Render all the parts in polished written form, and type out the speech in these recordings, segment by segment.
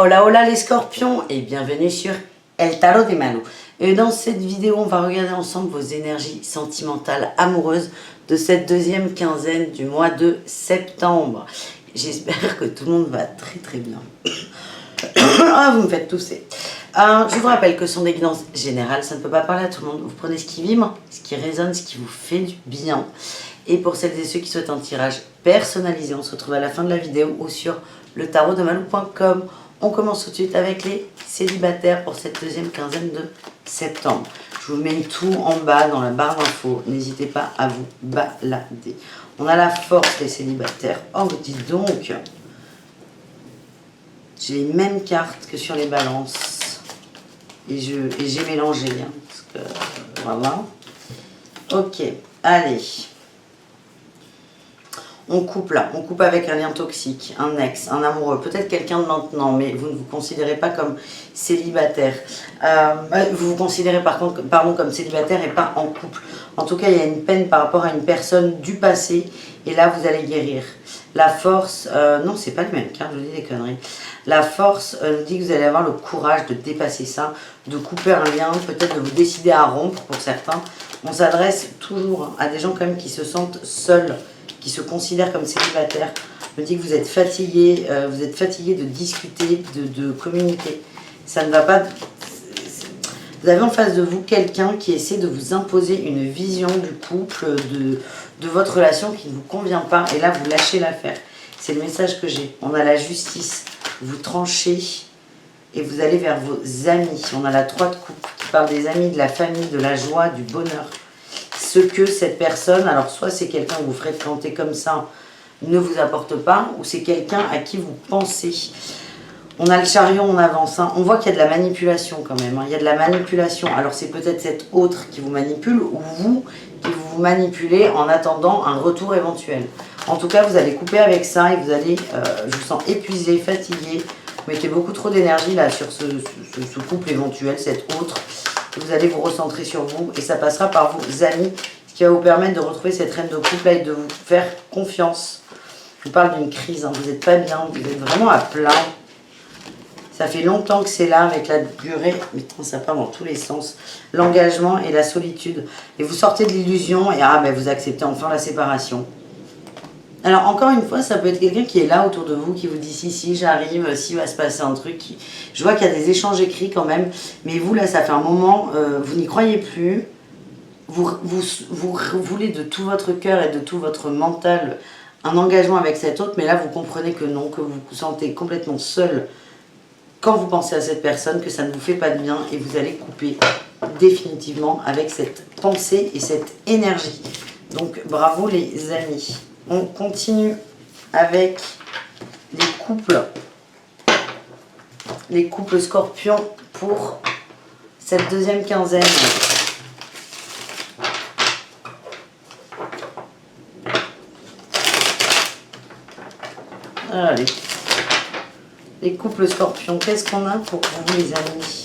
Hola hola les scorpions et bienvenue sur El Tarot de Manu. Et dans cette vidéo, on va regarder ensemble vos énergies sentimentales amoureuses de cette deuxième quinzaine du mois de septembre. J'espère que tout le monde va très bien. Ah, vous me faites tousser. Je vous rappelle que ce sont des guidances générales, ça ne peut pas parler à tout le monde. Vous prenez ce qui vibre, ce qui résonne, ce qui vous fait du bien. Et pour celles et ceux qui souhaitent un tirage personnalisé, on se retrouve à la fin de la vidéo ou sur letarodemalou.com. On commence tout de suite avec les célibataires pour cette deuxième quinzaine de septembre. Je vous mets tout en bas dans la barre d'infos. N'hésitez pas à vous balader. On a la force les célibataires. Oh, dis donc. J'ai les mêmes cartes que sur les balances. Et j'ai mélangé. Hein, parce que, voilà. Ok, allez. On coupe là, on coupe avec un lien toxique, un ex, un amoureux, peut-être quelqu'un de maintenant, mais vous ne vous considérez pas comme célibataire. Vous vous considérez par contre, pardon, comme célibataire et pas en couple. En tout cas, il y a une peine par rapport à une personne du passé, et là vous allez guérir. La force, non, c'est pas le même cartes, je vous dis des conneries. La force nous dit que vous allez avoir le courage de dépasser ça, de couper un lien, peut-être de vous décider à rompre pour certains. On s'adresse toujours à des gens quand même qui se sentent seuls, qui se considèrent comme célibataires. Me dit que vous êtes fatigué de discuter, de communiquer. Ça ne va pas. Vous avez en face de vous quelqu'un qui essaie de vous imposer une vision du couple, de votre relation qui ne vous convient pas. Et là, vous lâchez l'affaire. C'est le message que j'ai. On a la justice. Vous tranchez et vous allez vers vos amis. On a la 3 de coupe qui parle des amis, de la famille, de la joie, du bonheur. Ce que cette personne, alors soit c'est quelqu'un que vous ferez planter comme ça, ne vous apporte pas, ou c'est quelqu'un à qui vous pensez. On a le chariot, on avance. Hein. On voit qu'il y a de la manipulation quand même. Hein. Il y a de la manipulation. Alors c'est peut-être cet autre qui vous manipule, ou vous qui vous manipulez en attendant un retour éventuel. En tout cas, vous allez couper avec ça et vous allez, je vous sens épuisé, fatigué. Vous mettez beaucoup trop d'énergie là sur ce couple éventuel, cet autre. Vous allez vous recentrer sur vous et ça passera par vos amis, ce qui va vous permettre de retrouver cette reine de couple là et de vous faire confiance. Je vous parle d'une crise, hein. Vous n'êtes pas bien, vous êtes vraiment à plat. Ça fait longtemps que c'est là avec la durée, mais ça part dans tous les sens. L'engagement et la solitude. Et vous sortez de l'illusion et vous acceptez enfin la séparation. Alors encore une fois, ça peut être quelqu'un qui est là autour de vous, qui vous dit si j'arrive, si va se passer un truc. Je vois qu'il y a des échanges écrits quand même, mais vous là ça fait un moment, vous n'y croyez plus. Vous voulez de tout votre cœur et de tout votre mental un engagement avec cet autre, mais là vous comprenez que non, que vous vous sentez complètement seul quand vous pensez à cette personne, que ça ne vous fait pas de bien et vous allez couper définitivement avec cette pensée et cette énergie. Donc bravo les amis. On continue avec les couples scorpions pour cette deuxième quinzaine. Allez. Les couples scorpions, qu'est-ce qu'on a pour vous les amis?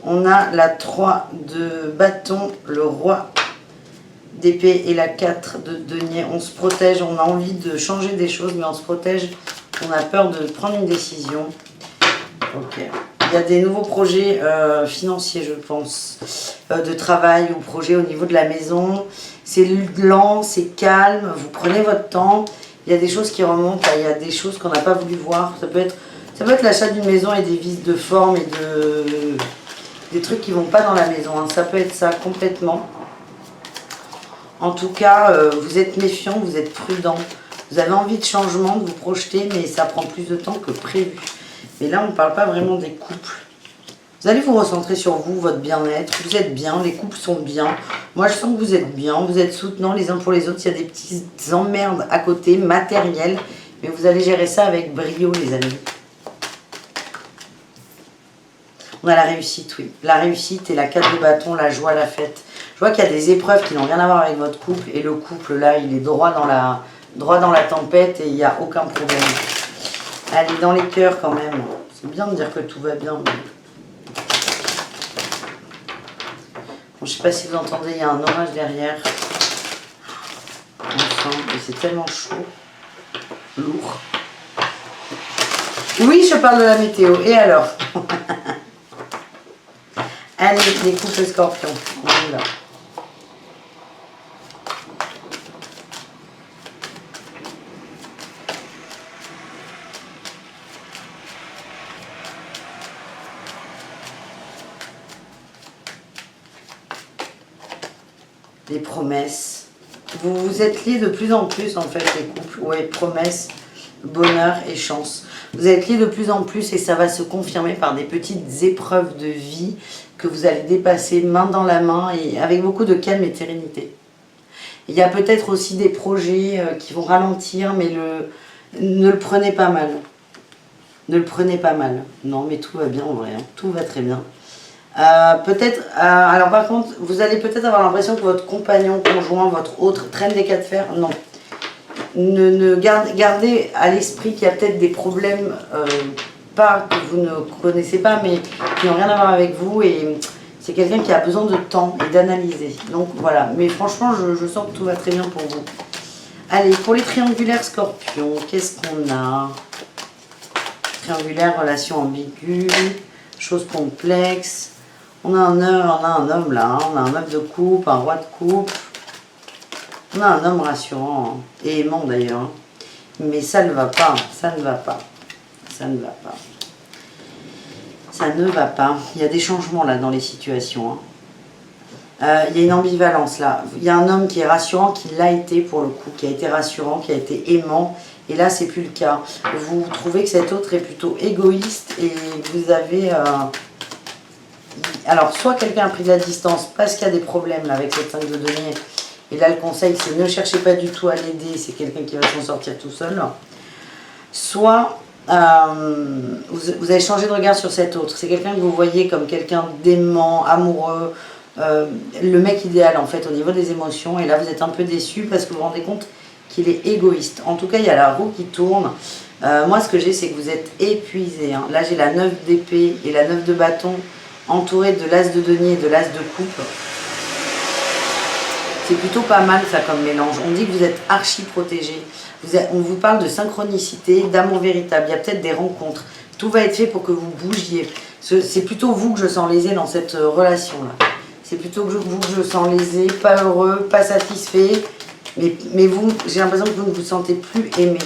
On a la 3 de bâton, le roi d'épée et la 4 de denier. On se protège, on a envie de changer des choses, mais on se protège. On a peur de prendre une décision. Ok. Il y a des nouveaux projets financiers, je pense, de travail ou projets au niveau de la maison. C'est lent, c'est calme, vous prenez votre temps. Il y a des choses qui remontent, il y a des choses qu'on n'a pas voulu voir. Ça peut être l'achat d'une maison et des vices de forme et des trucs qui ne vont pas dans la maison. Hein. Ça peut être ça complètement. En tout cas, vous êtes méfiant, vous êtes prudent. Vous avez envie de changement, de vous projeter, mais ça prend plus de temps que prévu. Mais là, on ne parle pas vraiment des couples. Vous allez vous recentrer sur vous, votre bien-être. Vous êtes bien, les couples sont bien. Moi, je sens que vous êtes bien, vous êtes soutenants les uns pour les autres. Il y a des petites emmerdes à côté, matérielles. Mais vous allez gérer ça avec brio, les amis. On a la réussite, oui. La réussite et la 4 de bâton, la joie, la fête. Je vois qu'il y a des épreuves qui n'ont rien à voir avec votre couple. Et le couple, là, il est droit dans la tempête et il n'y a aucun problème. Allez, dans les cœurs quand même. C'est bien de dire que tout va bien. Mais... Bon, je ne sais pas si vous entendez, il y a un orage derrière. Enfin, et c'est tellement chaud. Lourd. Oui, je parle de la météo. Et alors? Allez, les couples scorpions. On y va. Les promesses. Vous vous êtes liés de plus en plus, en fait, les couples. Ouais, promesses, bonheur et chance. Vous êtes liés de plus en plus et ça va se confirmer par des petites épreuves de vie que vous allez dépasser main dans la main et avec beaucoup de calme et de sérénité. Il y a peut-être aussi des projets qui vont ralentir, mais ne le prenez pas mal. Ne le prenez pas mal. Non, mais tout va bien en vrai. Hein. Tout va très bien. Alors par contre, vous allez peut-être avoir l'impression que votre compagnon, conjoint, votre autre traîne des cas de fer. Non. Gardez à l'esprit qu'il y a peut-être des problèmes, pas que vous ne connaissez pas, mais qui n'ont rien à voir avec vous. Et c'est quelqu'un qui a besoin de temps et d'analyser. Donc voilà. Mais franchement, je sens que tout va très bien pour vous. Allez, pour les triangulaires scorpions, qu'est-ce qu'on a? Triangulaire, relation ambiguë, choses complexes. On a un homme là, hein. On a un homme de coupe, un roi de coupe. On a un homme rassurant, hein. Et aimant d'ailleurs. Hein. Mais ça ne va pas, ça ne va pas. Ça ne va pas. Ça ne va pas. Il y a des changements là dans les situations. Hein. Il y a une ambivalence là. Il y a un homme qui est rassurant, qui l'a été pour le coup, qui a été rassurant, qui a été aimant. Et là, c'est plus le cas. Vous trouvez que cet autre est plutôt égoïste et vous avez... Alors, soit quelqu'un a pris de la distance parce qu'il y a des problèmes là, avec cette 5 de denier. Et là, le conseil, c'est ne cherchez pas du tout à l'aider. C'est quelqu'un qui va s'en sortir tout seul. Soit vous avez changé de regard sur cet autre. C'est quelqu'un que vous voyez comme quelqu'un d'aimant, amoureux. Le mec idéal, en fait, au niveau des émotions. Et là, vous êtes un peu déçu parce que vous vous rendez compte qu'il est égoïste. En tout cas, il y a la roue qui tourne. Moi, ce que j'ai, c'est que vous êtes épuisé. Hein. Là, j'ai la 9 d'épée et la 9 de bâton. Entouré de l'as de denier et de l'as de coupe. C'est plutôt pas mal ça comme mélange. On dit que vous êtes archi protégé. On vous parle de synchronicité, d'amour véritable. Il y a peut-être des rencontres. Tout va être fait pour que vous bougiez. C'est plutôt vous que je sens lésé dans cette relation-là. C'est plutôt vous que je sens lésé, pas heureux, pas satisfait. Mais vous, j'ai l'impression que vous ne vous sentez plus aimé.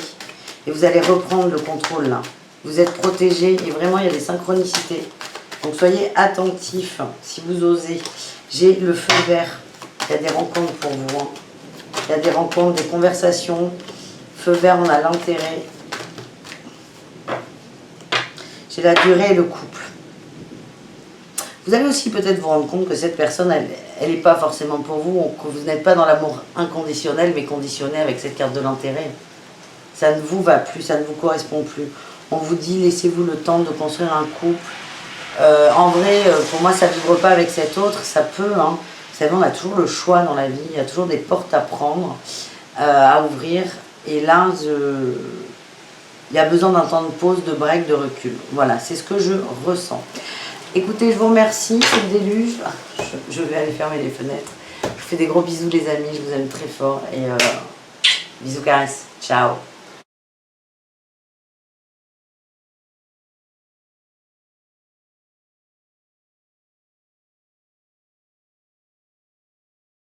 Et vous allez reprendre le contrôle là. Vous êtes protégé et vraiment il y a des synchronicités. Donc soyez attentifs si vous osez. J'ai le feu vert. Il y a des rencontres pour vous. Hein. Il y a des rencontres, des conversations. Feu vert, on a l'intérêt. J'ai la durée et le couple. Vous allez aussi peut-être vous rendre compte que cette personne, elle n'est pas forcément pour vous. Que vous n'êtes pas dans l'amour inconditionnel, mais conditionné avec cette carte de l'intérêt. Ça ne vous va plus, ça ne vous correspond plus. On vous dit, laissez-vous le temps de construire un couple. En vrai, pour moi, ça ne vibre pas avec cet autre. Ça peut, hein. Vous savez, on a toujours le choix dans la vie. Il y a toujours des portes à prendre, à ouvrir. Et là, il y a besoin d'un temps de pause, de break, de recul. Voilà, c'est ce que je ressens. Écoutez, je vous remercie. C'est le déluge. Je vais aller fermer les fenêtres. Je vous fais des gros bisous, les amis. Je vous aime très fort. Et bisous, caresses. Ciao.